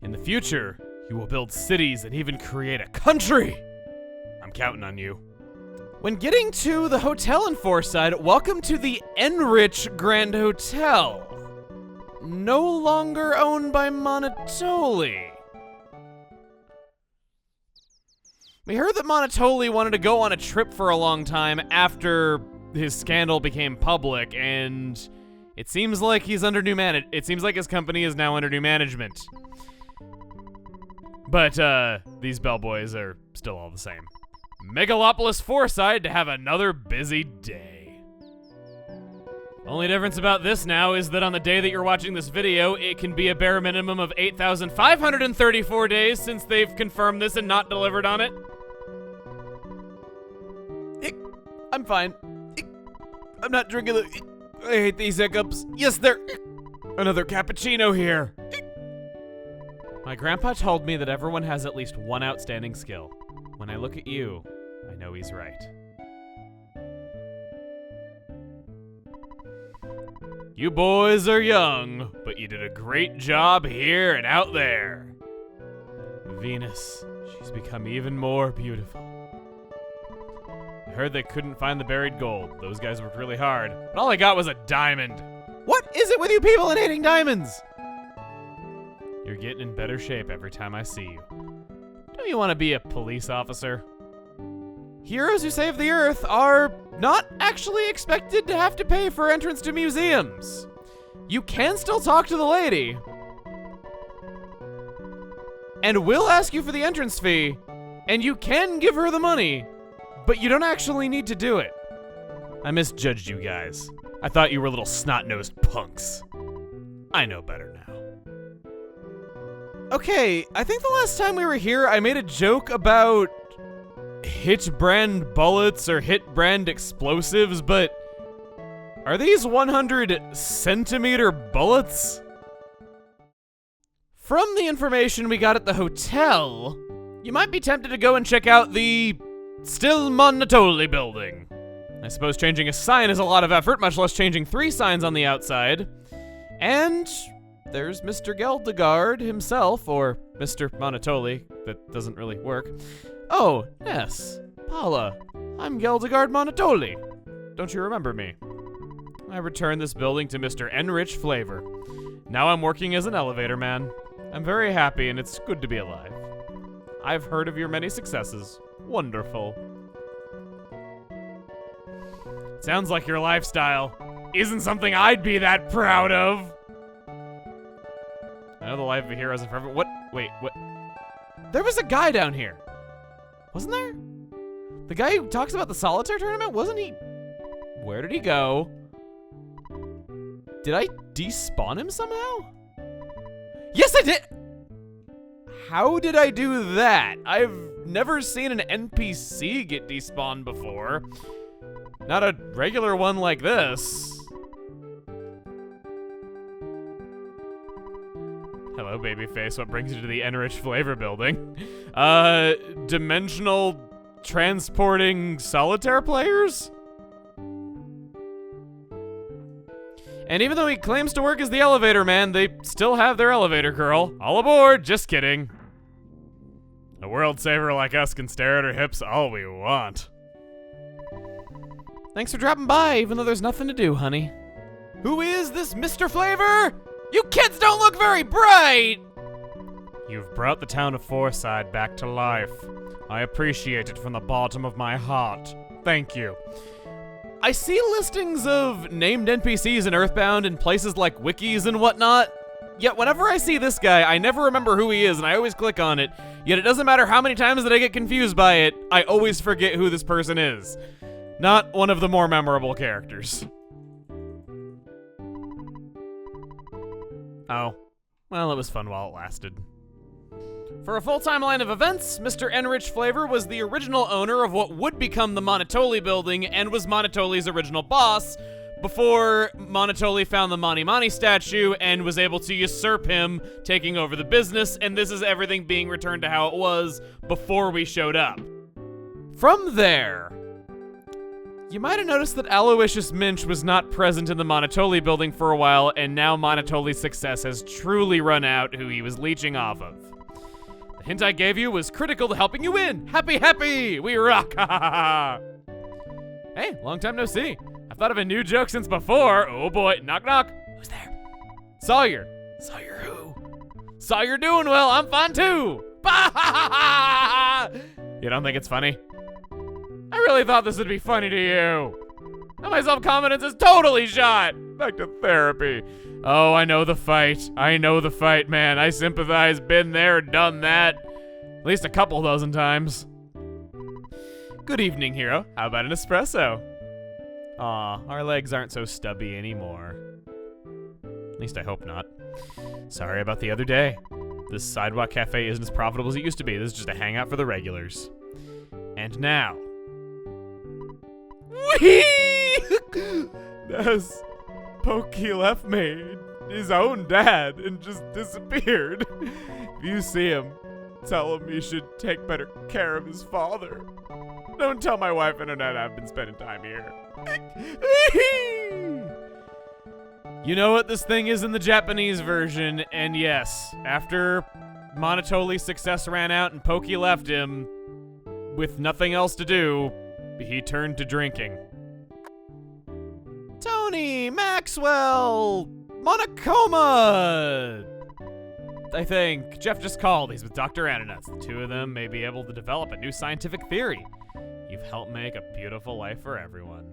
In the future, you will build cities and even create a country. I'm counting on you. When getting to the hotel in Foresight, welcome to the Enrich Grand Hotel. No longer owned by Monotoli. We heard that Monotoli wanted to go on a trip for a long time after his scandal became public, and it seems like he's under new it seems like his company is now under new management. But these bellboys are still all the same. Megalopolis Foresight to have another busy day. Only difference about this now is that on the day that you're watching this video, it can be a bare minimum of 8,534 days since they've confirmed this and not delivered on it. I'm fine. I'm not drinking the... I hate these hiccups. Yes, there... Another cappuccino here. My grandpa told me that everyone has at least one outstanding skill. When I look at you, I know he's right. You boys are young, but you did a great job here and out there. Venus, she's become even more beautiful. I heard they couldn't find the buried gold. Those guys worked really hard, but all I got was a diamond. What is it with you people and hating diamonds? You're getting in better shape every time I see you. Don't you want to be a police officer? Heroes who save the Earth are not actually expected to have to pay for entrance to museums. You can still talk to the lady, and will ask you for the entrance fee, and you can give her the money, but you don't actually need to do it. I misjudged you guys. I thought you were little snot-nosed punks. I know better now. Okay, I think the last time we were here, I made a joke about hit brand bullets or hit brand explosives, but are these 100 centimeter bullets? From the information we got at the hotel, you might be tempted to go and check out the Still Monotoli building. I suppose changing a sign is a lot of effort, much less changing 3 signs on the outside. And there's Mr. Geldegard himself, or Mr. Monotoli. That doesn't really work. Oh, yes. Paula, I'm Geldegard Monotoli. Don't you remember me? I returned this building to Mr. Enrich Flavor. Now I'm working as an elevator man. I'm very happy and it's good to be alive. I've heard of your many successes. Wonderful. Sounds like your lifestyle isn't something I'd be that proud of. I know the life of a hero isn't forever. What? Wait, what? There was a guy down here. Wasn't there? The guy who talks about the solitaire tournament, wasn't he? Where did he go? Did I despawn him somehow? Yes, I did! How did I do that? I've never seen an NPC get despawned before. Not a regular one like this. Hello, babyface. What brings you to the Enrich Flavor building? Dimensional transporting solitaire players? And even though he claims to work as the elevator man, they still have their elevator girl. All aboard, just kidding. A world saver like us can stare at her hips all we want. Thanks for dropping by, even though there's nothing to do, honey. Who is this Mr. Flavor? You kids don't look very bright! You've brought the town of Forside back to life. I appreciate it from the bottom of my heart. Thank you. I see listings of named NPCs in EarthBound in places like wikis and whatnot, yet whenever I see this guy, I never remember who he is and I always click on it, yet it doesn't matter how many times that I get confused by it, I always forget who this person is. Not one of the more memorable characters. Oh, well, it was fun while it lasted. For a full timeline of events, Mr. Enrich Flavor was the original owner of what would become the Monotoli building and was Monotoli's original boss before Monotoli found the Mani Mani statue and was able to usurp him, taking over the business, and this is everything being returned to how it was before we showed up. From there, you might have noticed that Aloysius Minch was not present in the Monotoli building for a while, and now Monotoli's success has truly run out who he was leeching off of. The hint I gave you was critical to helping you win. Happy, we rock, ha ha ha. Hey, long time no see. I've thought of a new joke since before. Oh boy, knock knock. Who's there? Sawyer. Sawyer who? Sawyer doing well, I'm fine too. You don't think it's funny? I really thought this would be funny to you. Now my self-confidence is totally shot. Back to therapy. Oh, I know the fight. I know the fight, man. I sympathize. Been there, done that. At least a couple dozen times. Good evening, hero. How about an espresso? Aw, our legs aren't so stubby anymore. At least I hope not. Sorry about the other day. This sidewalk cafe isn't as profitable as it used to be. This is just a hangout for the regulars. And now... Whee! As Pokey left me, his own dad, and just disappeared. If you see him, tell him he should take better care of his father. Don't tell my wife and Annette I've been spending time here. You know what this thing is in the Japanese version, and yes, after Monotoli's success ran out and Pokey left him, with nothing else to do, he turned to drinking. Tony, Maxwell, Monokoma! I think. Jeff just called. He's with Dr. Ananuts. The two of them may be able to develop a new scientific theory. You've helped make a beautiful life for everyone.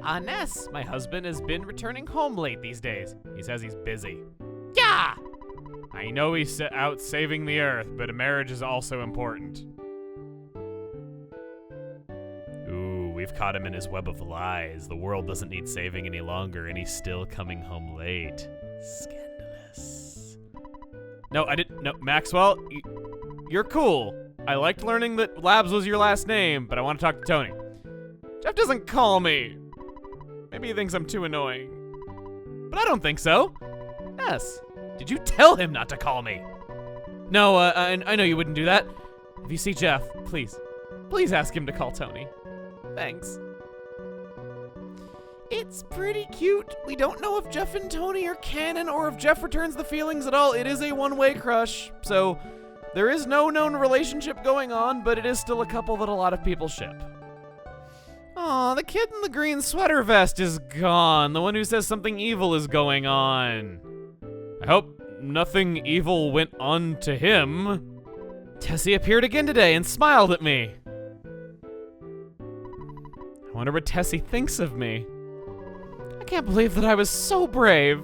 Anes, my husband has been returning home late these days. He says he's busy. Yeah! I know he's out saving the earth, but a marriage is also important. Ooh, We've caught him in his web of lies. The world doesn't need saving any longer, and he's still coming home late. Scandalous. No, I didn't. No, Maxwell, you're cool. I liked learning that Labs was your last name, but I want to talk to Tony. Jeff doesn't call me. Maybe he thinks I'm too annoying. But I don't think so. Yes. Did you tell him not to call me? No, I know you wouldn't do that. If you see Jeff, please ask him to call Tony. Thanks. It's pretty cute. We don't know if Jeff and Tony are canon or if Jeff returns the feelings at all. It is a one-way crush, so there is no known relationship going on, but it is still a couple that a lot of people ship. Aw, the kid in the green sweater vest is gone. The one who says something evil is going on. I hope nothing evil went on to him. Tessie appeared again today and smiled at me. I wonder what Tessie thinks of me. I can't believe that I was so brave.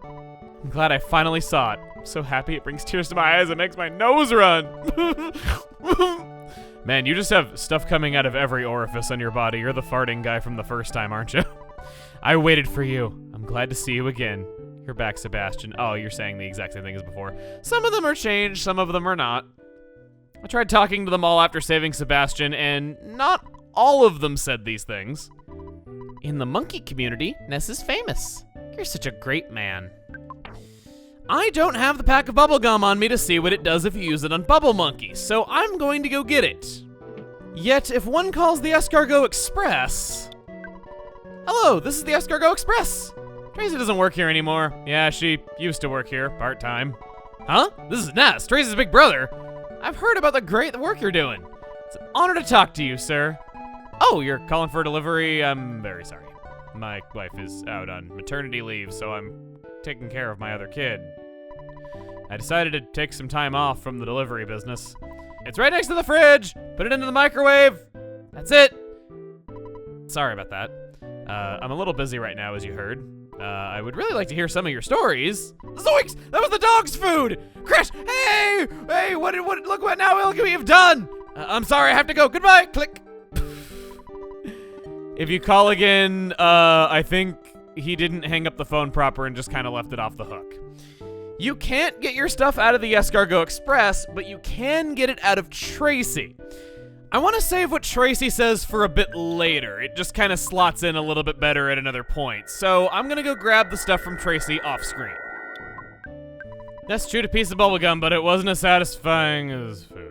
I'm glad I finally saw it. I'm so happy it brings tears to my eyes and makes my nose run. Man, you just have stuff coming out of every orifice on your body. You're the farting guy from the first time, aren't you? I waited for you. I'm glad to see you again. You're back, Sebastian. Oh, you're saying the exact same thing as before. Some of them are changed, some of them are not. I tried talking to them all after saving Sebastian, and not all of them said these things. In the monkey community, Ness is famous. You're such a great man. I don't have the pack of bubblegum on me to see what it does if you use it on Bubble Monkeys, so I'm going to go get it. Yet, if one calls the Escargot Express... Hello, this is the Escargot Express. Tracy doesn't work here anymore. Yeah, she used to work here, part-time. Huh? This is Ness, Tracy's big brother. I've heard about the great work you're doing. It's an honor to talk to you, sir. Oh, you're calling for a delivery? I'm very sorry. My wife is out on maternity leave, so I'm taking care of my other kid. I decided to take some time off from the delivery business. It's right next to the fridge. Put it into the microwave. That's it. Sorry about that. I'm a little busy right now, as you heard. I would really like to hear some of your stories. Zoinks! That was the dog's food! Crash! Hey! Hey, look what we have done! I'm sorry, I have to go. Goodbye! Click. If you call again, I think he didn't hang up the phone proper and just kind of left it off the hook. You can't get your stuff out of the Escargot Express, but you can get it out of Tracy. I want to save what Tracy says for a bit later. It just kind of slots in a little bit better at another point. So I'm going to go grab the stuff from Tracy off screen. Ness chewed a piece of bubblegum, but it wasn't as satisfying as food.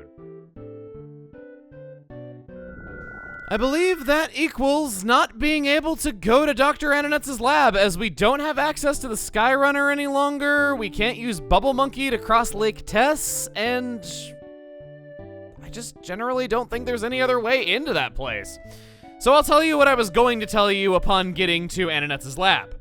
I believe that equals not being able to go to Dr. Ananetz's lab, as we don't have access to the Skyrunner any longer, we can't use Bubble Monkey to cross Lake Tess, and I just generally don't think there's any other way into that place. So I'll tell you what I was going to tell you upon getting to Ananetz's lab.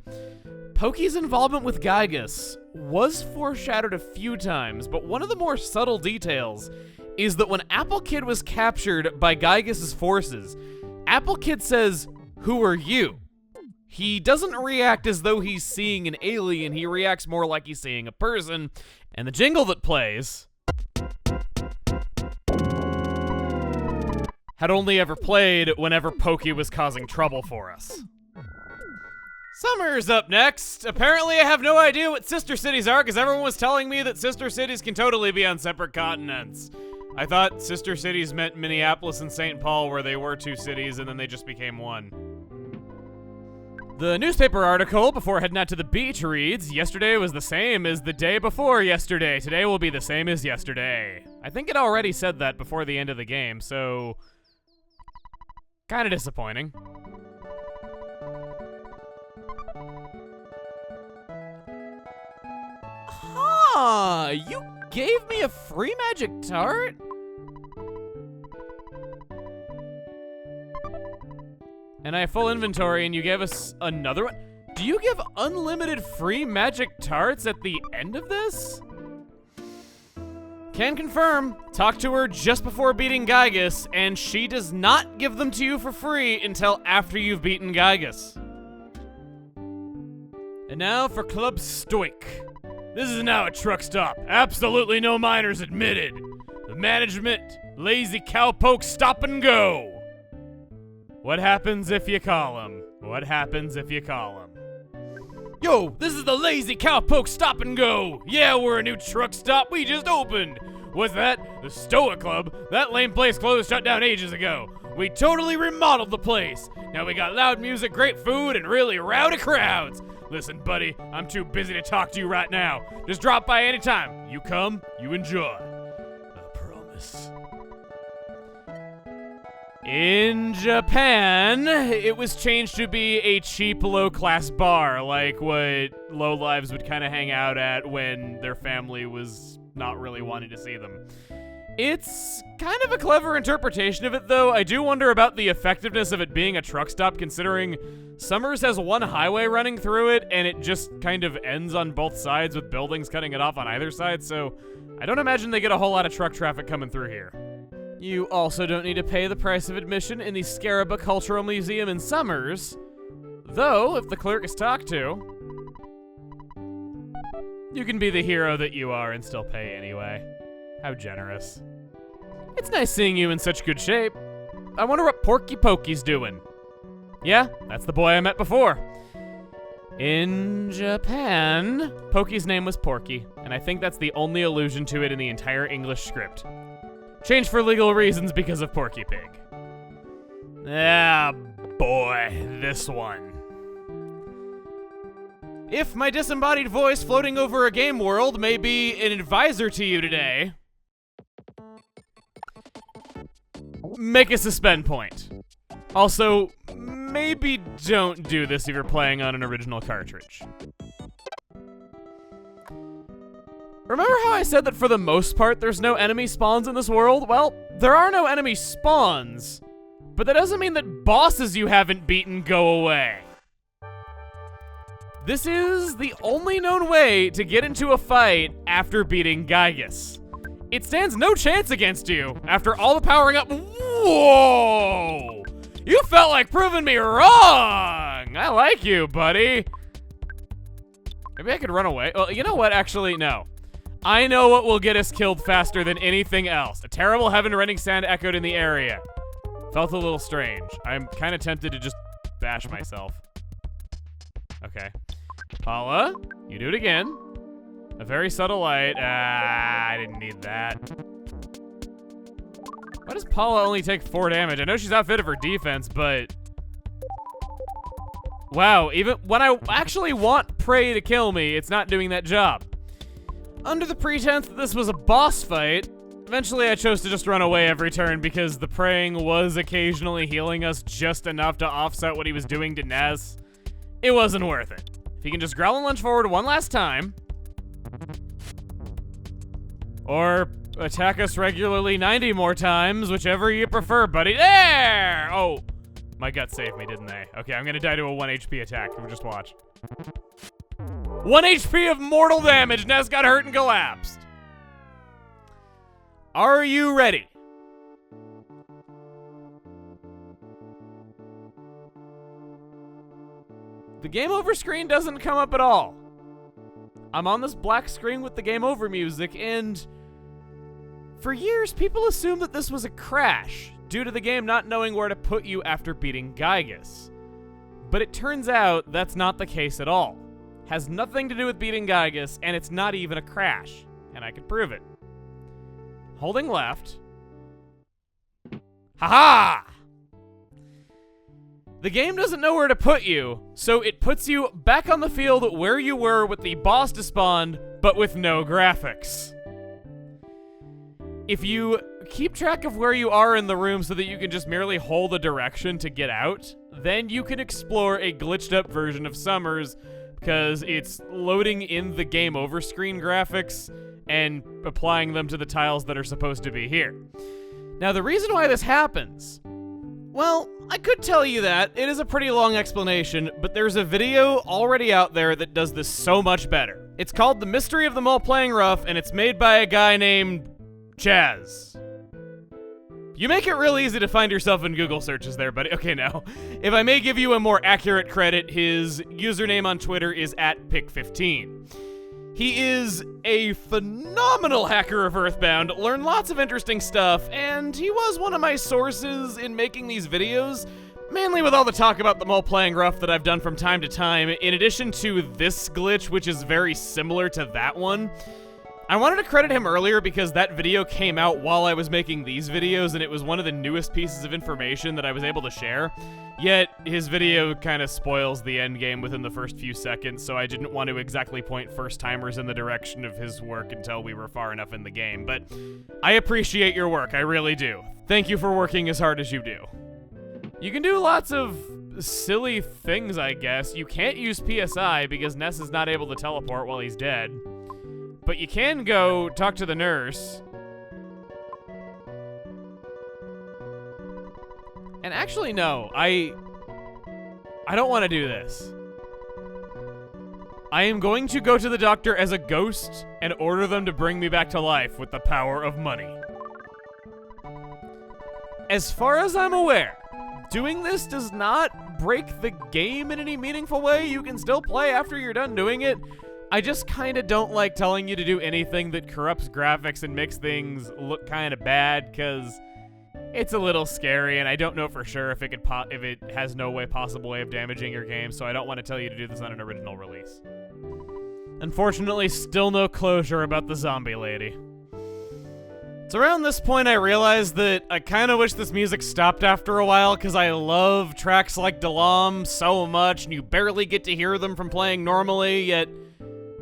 Pokey's involvement with Gygus was foreshadowed a few times, but one of the more subtle details is that when Apple Kid was captured by Gygus' forces, Apple Kid says, "Who are you?" He doesn't react as though he's seeing an alien, he reacts more like he's seeing a person, and the jingle that plays had only ever played whenever Pokey was causing trouble for us. Summer's up next. Apparently I have no idea what sister cities are, because everyone was telling me that sister cities can totally be on separate continents. I thought sister cities meant Minneapolis and St. Paul, where they were two cities and then they just became one. The newspaper article before heading out to the beach reads, "Yesterday was the same as the day before yesterday. Today will be the same as yesterday." I think it already said that before the end of the game, so kind of disappointing. Huh, you gave me a free magic tart? And I have full inventory and you gave us another one? Do you give unlimited free magic tarts at the end of this? Can confirm, talked to her just before beating Gygus, and she does not give them to you for free until after you've beaten Gygus. And now for Club Stoic. This is now a truck stop. Absolutely no minors admitted. The management, lazy cowpoke, stop and go. What happens if you call him? What happens if you call him? Yo, this is the Lazy Cowpoke Stop and Go. Yeah, we're a new truck stop we just opened. What's that? The Stoa Club? That lame place closed shut down ages ago. We totally remodeled the place. Now we got loud music, great food, and really rowdy crowds. Listen, buddy, I'm too busy to talk to you right now. Just drop by anytime. You come, you enjoy. I promise. In Japan, it was changed to be a cheap, low-class bar, like what lowlives would kind of hang out at when their family was not really wanting to see them. It's kind of a clever interpretation of it, though. I do wonder about the effectiveness of it being a truck stop, considering Summers has one highway running through it, and it just kind of ends on both sides with buildings cutting it off on either side, so I don't imagine they get a whole lot of truck traffic coming through here. You also don't need to pay the price of admission in the Scaraba Cultural Museum in Summers, though, if the clerk is talked to, you can be the hero that you are and still pay anyway. How generous. It's nice seeing you in such good shape. I wonder what Porky Pokey's doing. Yeah, that's the boy I met before. In Japan, Pokey's name was Porky, and I think that's the only allusion to it in the entire English script. Changed for legal reasons because of Porky Pig. Ah, boy, this one. If my disembodied voice floating over a game world may be an advisor to you today, make a suspend point. Also, maybe don't do this if you're playing on an original cartridge. Remember how I said that for the most part there's no enemy spawns in this world? Well, there are no enemy spawns, but that doesn't mean that bosses you haven't beaten go away. This is the only known way to get into a fight after beating Gygus. It stands no chance against you after all the powering up. Whoa! You felt like proving me wrong! I like you, buddy. Maybe I could run away. Well, you know what? Actually, no. I know what will get us killed faster than anything else. A terrible heaven-rending sound echoed in the area. Felt a little strange. I'm kind of tempted to just bash myself. Okay. Paula, you do it again. A very subtle light. I didn't need that. Why does Paula only take 4 damage? I know she's outfitted for defense, but... Wow, even when I actually want Prey to kill me, it's not doing that job. Under the pretense that this was a boss fight, eventually I chose to just run away every turn because the praying was occasionally healing us just enough to offset what he was doing to Ness. It wasn't worth it. If he can just growl and lunge forward one last time, or attack us regularly 90 more times, whichever you prefer, buddy. There! Oh, my gut saved me, didn't they? Okay, I'm gonna die to a 1 HP attack. We'll just watch. 1 HP of mortal damage. Ness got hurt and collapsed. Are you ready? The game over screen doesn't come up at all. I'm on this black screen with the game over music, and for years, people assumed that this was a crash due to the game not knowing where to put you after beating Gygus. But it turns out that's not the case at all. Has nothing to do with beating Gygus, and it's not even a crash. And I could prove it. Holding left. Haha! The game doesn't know where to put you, so it puts you back on the field where you were with the boss despawned, but with no graphics. If you keep track of where you are in the room so that you can just merely hold a direction to get out, then you can explore a glitched up version of Summers, because it's loading in the game over screen graphics and applying them to the tiles that are supposed to be here. Now, the reason why this happens, well, I could tell you that. It is a pretty long explanation, but there's a video already out there that does this so much better. It's called The Mystery of Them All Playing Rough, and it's made by a guy named Chaz. You make it real easy to find yourself in Google searches there, buddy. Okay, now, if I may give you a more accurate credit, his username on Twitter is @pick15. He is a phenomenal hacker of EarthBound, learned lots of interesting stuff, and he was one of my sources in making these videos, Mainly with all the talk about the mole playing rough that I've done from time to time, in addition to this glitch, which is very similar to that one, I wanted to credit him earlier because that video came out while I was making these videos, and it was one of the newest pieces of information that I was able to share. Yet, his video kind of spoils the end game within the first few seconds, so I didn't want to exactly point first-timers in the direction of his work until we were far enough in the game. But I appreciate your work, I really do. Thank you for working as hard as you do. You can do lots of silly things, I guess. You can't use PSI because Ness is not able to teleport while he's dead. But you can go talk to the nurse. And actually, no, I don't want to do this. I am going to go to the doctor as a ghost and order them to bring me back to life with the power of money. As far as I'm aware, doing this does not break the game in any meaningful way. You can still play after you're done doing it. I just kind of don't like telling you to do anything that corrupts graphics and makes things look kind of bad, because it's a little scary, and I don't know for sure if it has no possible way of damaging your game, so I don't want to tell you to do this on an original release. Unfortunately, still no closure about the zombie lady. It's around this point I realized that I kind of wish this music stopped after a while, because I love tracks like Dalam so much, and you barely get to hear them from playing normally, yet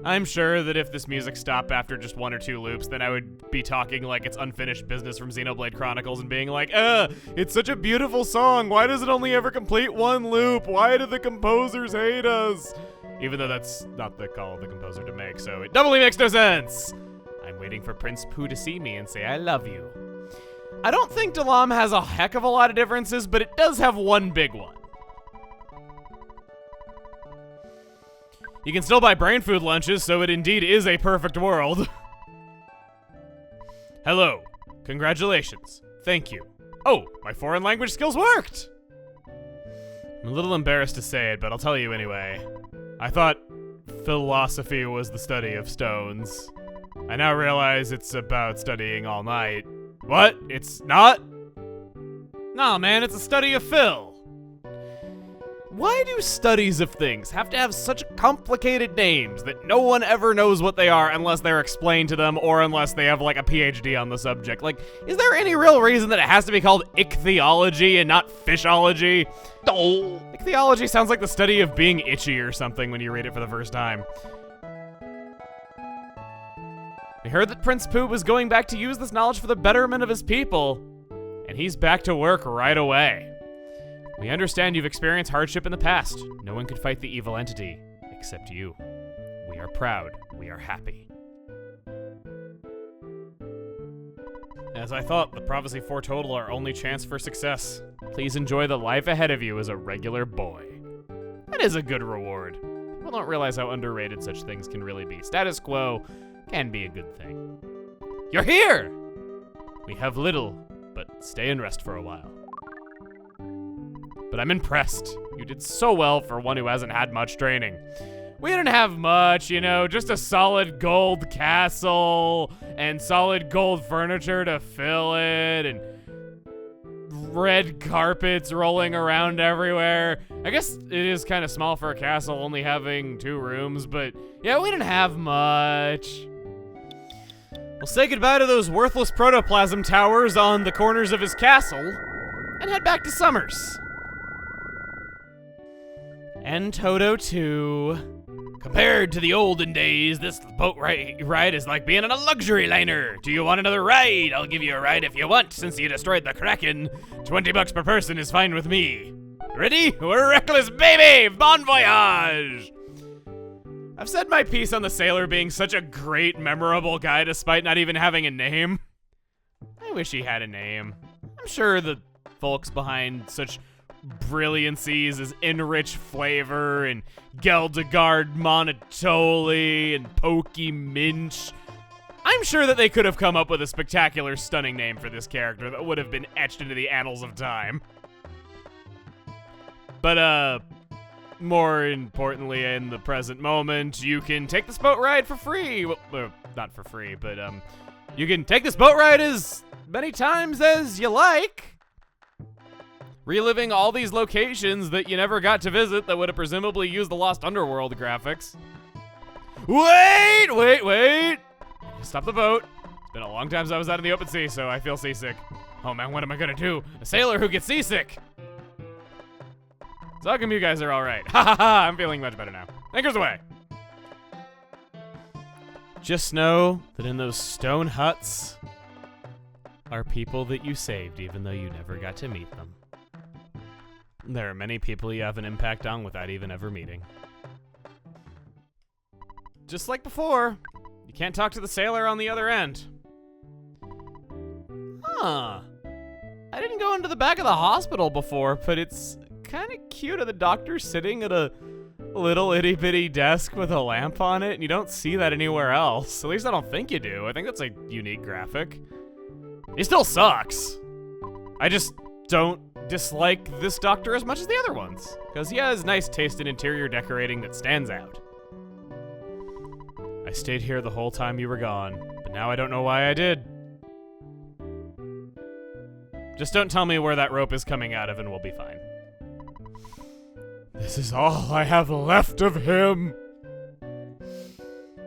I'm sure that if this music stopped after just 1 or 2 loops, then I would be talking like it's unfinished business from Xenoblade Chronicles and being like, it's such a beautiful song, why does it only ever complete 1 loop? Why do the composers hate us? Even though that's not the call of the composer to make, so it doubly makes no sense. I'm waiting for Prince Pooh to see me and say I love you. I don't think Dalam has a heck of a lot of differences, but it does have one big one. You can still buy brain food lunches, so it indeed is a perfect world. Hello. Congratulations. Thank you. Oh, my foreign language skills worked! I'm a little embarrassed to say it, but I'll tell you anyway. I thought philosophy was the study of stones. I now realize it's about studying all night. What? It's not? Nah, man, it's a study of Phil. Why do studies of things have to have such complicated names that no one ever knows what they are unless they're explained to them or unless they have like a PhD on the subject? Like, is there any real reason that it has to be called ichthyology and not fishology? Oh. Ichthyology sounds like the study of being itchy or something when you read it for the first time. We heard that Prince Pooh was going back to use this knowledge for the betterment of his people, and he's back to work right away. We understand you've experienced hardship in the past. No one could fight the evil entity, except you. We are proud. We are happy. As I thought, the prophecy foretold our only chance for success. Please enjoy the life ahead of you as a regular boy. That is a good reward. People don't realize how underrated such things can really be. Status quo can be a good thing. You're here! We have little, but stay and rest for a while. But I'm impressed. You did so well for one who hasn't had much training. We didn't have much, you know, just a solid gold castle and solid gold furniture to fill it and red carpets rolling around everywhere. I guess it is kind of small for a castle, only having 2 rooms, but yeah, we didn't have much. We'll say goodbye to those worthless protoplasm towers on the corners of his castle and head back to Summers. And Toto too. Compared to the olden days, this boat ride is like being on a luxury liner. Do you want another ride? I'll give you a ride if you want, since you destroyed the Kraken. $20 per person is fine with me. Ready? We're reckless, baby! Bon voyage! I've said my piece on the sailor being such a great, memorable guy despite not even having a name. I wish he had a name. I'm sure the folks behind such brilliancies as Enrich Flavor and Geldegard Monotoli and Pokey Minch. I'm sure that they could have come up with a spectacular, stunning name for this character that would have been etched into the annals of time. But, more importantly, in the present moment, you can take this boat ride for free. Well, not for free, but, you can take this boat ride as many times as you like. reliving all these locations that you never got to visit that would have presumably used the Lost Underworld graphics. Wait! Stop the boat. It's been a long time since I was out in the open sea, so I feel seasick. Oh man, what am I gonna do? A sailor who gets seasick! So how come you guys are alright? Ha ha ha! I'm feeling much better now. Anchors away! Just know that in those stone huts are people that you saved, even though you never got to meet them. There are many people you have an impact on without even ever meeting. Just like before, you can't talk to the sailor on the other end. Huh. I didn't go into the back of the hospital before, but it's kind of cute of the doctor sitting at a little itty-bitty desk with a lamp on it, and you don't see that anywhere else. At least I don't think you do. I think that's a unique graphic. He still sucks. I just don't dislike this doctor as much as the other ones, because he has nice taste in interior decorating that stands out. I stayed here the whole time you were gone, but now I don't know why I did. Just don't tell me where that rope is coming out of and we'll be fine. This is all I have left of him.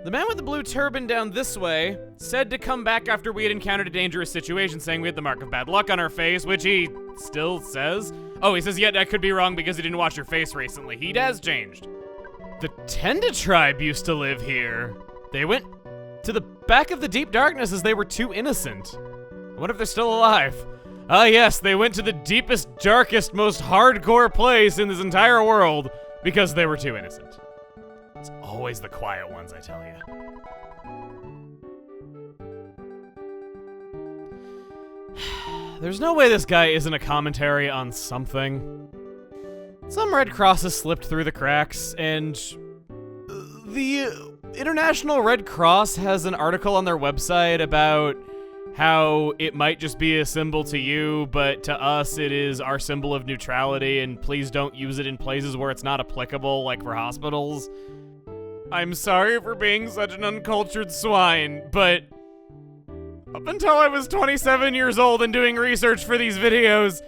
The man with the blue turban down this way said to come back after we had encountered a dangerous situation, saying we had the mark of bad luck on our face, which he still says. Oh, he says, yet I could be wrong because he didn't wash your face recently. He has changed. The Tenda tribe used to live here. They went to the back of the deep darkness as they were too innocent. I wonder if they're still alive. Ah, yes, they went to the deepest, darkest, most hardcore place in this entire world because they were too innocent. It's always the quiet ones, I tell you. There's no way this guy isn't a commentary on something. Some Red Crosses slipped through the cracks, and the International Red Cross has an article on their website about how it might just be a symbol to you, but to us it is our symbol of neutrality, and please don't use it in places where it's not applicable, like for hospitals. I'm sorry for being such an uncultured swine, but up until I was 27 years old and doing research for these videos,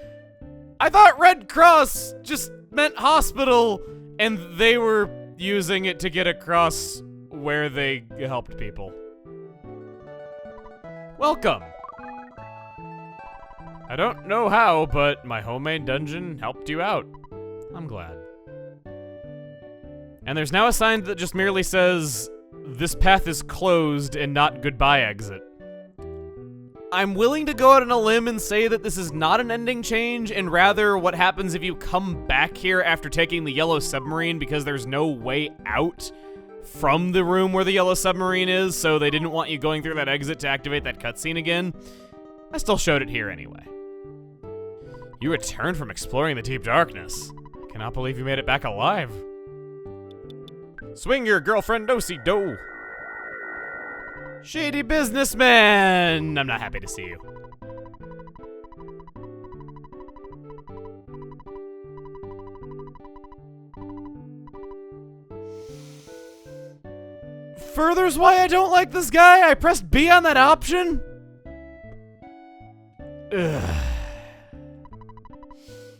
I thought Red Cross just meant hospital, and they were using it to get across where they helped people. Welcome. I don't know how, but my homemade dungeon helped you out. I'm glad. And there's now a sign that just merely says, this path is closed and not goodbye exit. I'm willing to go out on a limb and say that this is not an ending change, and rather what happens if you come back here after taking the yellow submarine because there's no way out from the room where the yellow submarine is, so they didn't want you going through that exit to activate that cutscene again. I still showed it here anyway. You returned from exploring the deep darkness. I cannot believe you made it back alive. Swing your girlfriend do-si-do. Shady businessman! I'm not happy to see you. Furthers why I don't like this guy. I pressed B on that option. Ugh.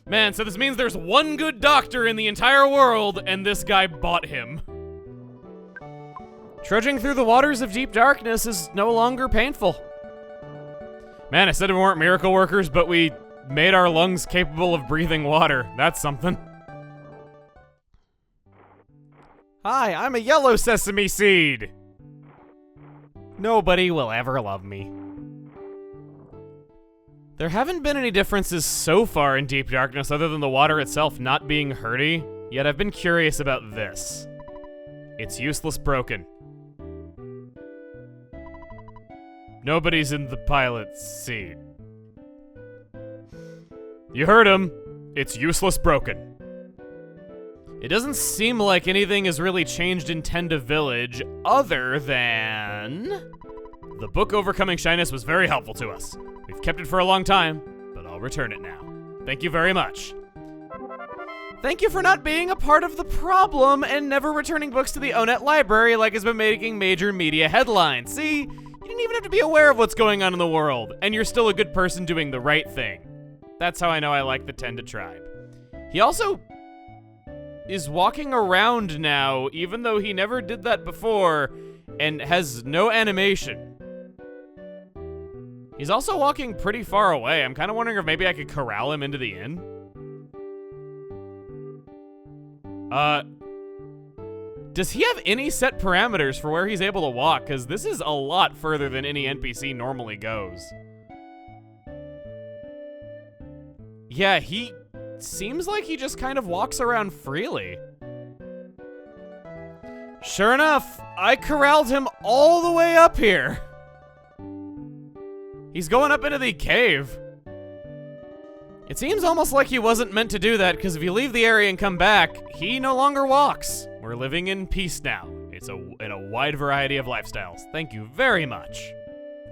Man, so this means there's one good doctor in the entire world, and this guy bought him. Trudging through the waters of deep darkness is no longer painful. Man, I said we weren't miracle workers, but we made our lungs capable of breathing water. That's something. Hi, I'm a yellow sesame seed. Nobody will ever love me. There haven't been any differences so far in Deep Darkness other than the water itself not being hurty, yet I've been curious about this. It's useless broken. Nobody's in the pilot's seat. You heard him. It's useless broken. It doesn't seem like anything has really changed in Tenda Village other than the book Overcoming Shyness was very helpful to us. We've kept it for a long time, but I'll return it now. Thank you very much. Thank you for not being a part of the problem and never returning books to the Onet library like has been making major media headlines. See, you didn't even have to be aware of what's going on in the world, and you're still a good person doing the right thing. That's how I know I like the Tenda tribe. He also is walking around now, even though he never did that before, and has no animation. He's also walking pretty far away. I'm kind of wondering if maybe I could corral him into the inn. Does he have any set parameters for where he's able to walk? Because this is a lot further than any NPC normally goes. Yeah, he seems like he just kind of walks around freely. Sure enough, I corralled him all the way up here. He's going up into the cave. It seems almost like he wasn't meant to do that, because if you leave the area and come back, he no longer walks. We're living in peace now. It's in a wide variety of lifestyles. Thank you very much.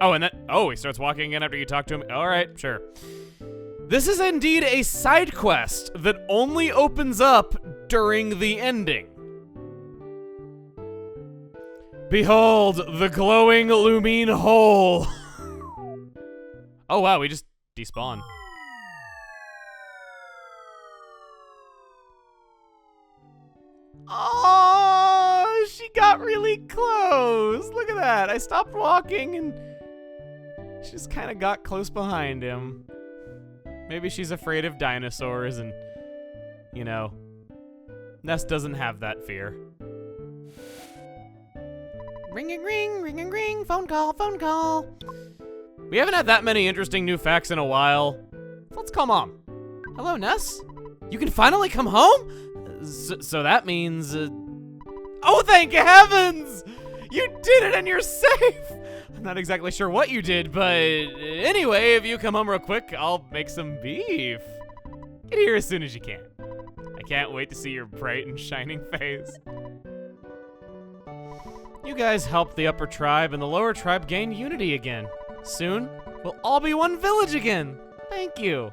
Oh, and he starts walking again after you talk to him. All right, sure. This is indeed a side quest that only opens up during the ending. Behold, the glowing Lumine hole. Oh wow, we just despawned. Oh, she got really close. Look at that. I stopped walking and she just kind of got close behind him. Maybe she's afraid of dinosaurs and, you know, Ness doesn't have that fear. Ring, ring, ring, ring, phone call, phone call. We haven't had that many interesting new facts in a while. Let's call Mom. Hello, Ness? You can finally come home? So that means, oh, thank heavens! You did it and you're safe! I'm not exactly sure what you did, but anyway, if you come home real quick, I'll make some beef. Get here as soon as you can. I can't wait to see your bright and shining face. You guys helped the upper tribe and the lower tribe gain unity again. Soon, we'll all be one village again. Thank you.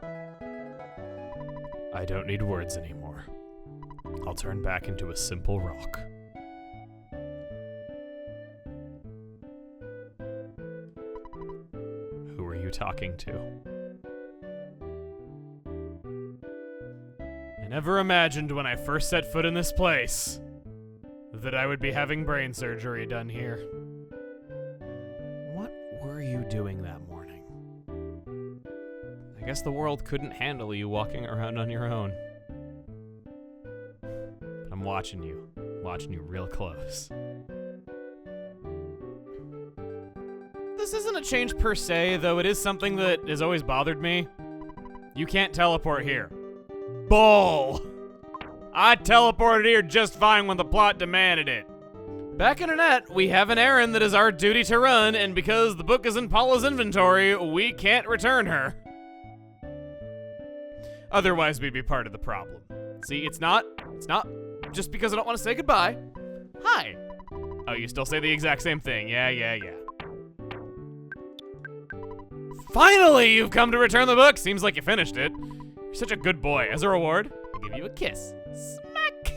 I don't need words anymore. I'll turn back into a simple rock. Who are you talking to? I never imagined when I first set foot in this place that I would be having brain surgery done here. What were you doing that morning? I guess the world couldn't handle you walking around on your own. I'm watching you real close. This isn't a change per se, though it is something that has always bothered me. You can't teleport here. Bull! I teleported here just fine when the plot demanded it. Back in Internet, we have an errand that is our duty to run, and because the book is in Paula's inventory, we can't return her. Otherwise, we'd be part of the problem. See, it's not just because I don't want to say goodbye. Hi. Oh, you still say the exact same thing. Yeah. Finally, you've come to return the book. Seems like you finished it. You're such a good boy. As a reward, I'll give you a kiss. Smack.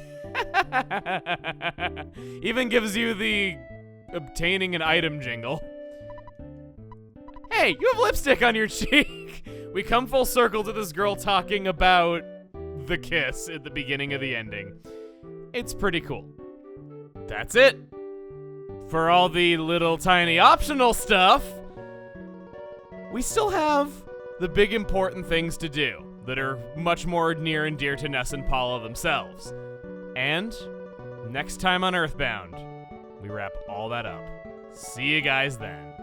Even gives you the obtaining an item jingle. Hey, you have lipstick on your cheek. We come full circle to this girl talking about the kiss at the beginning of the ending. It's pretty cool. That's it. For all the little tiny optional stuff, we still have the big important things to do that are much more near and dear to Ness and Paula themselves. And next time on EarthBound, we wrap all that up. See you guys then.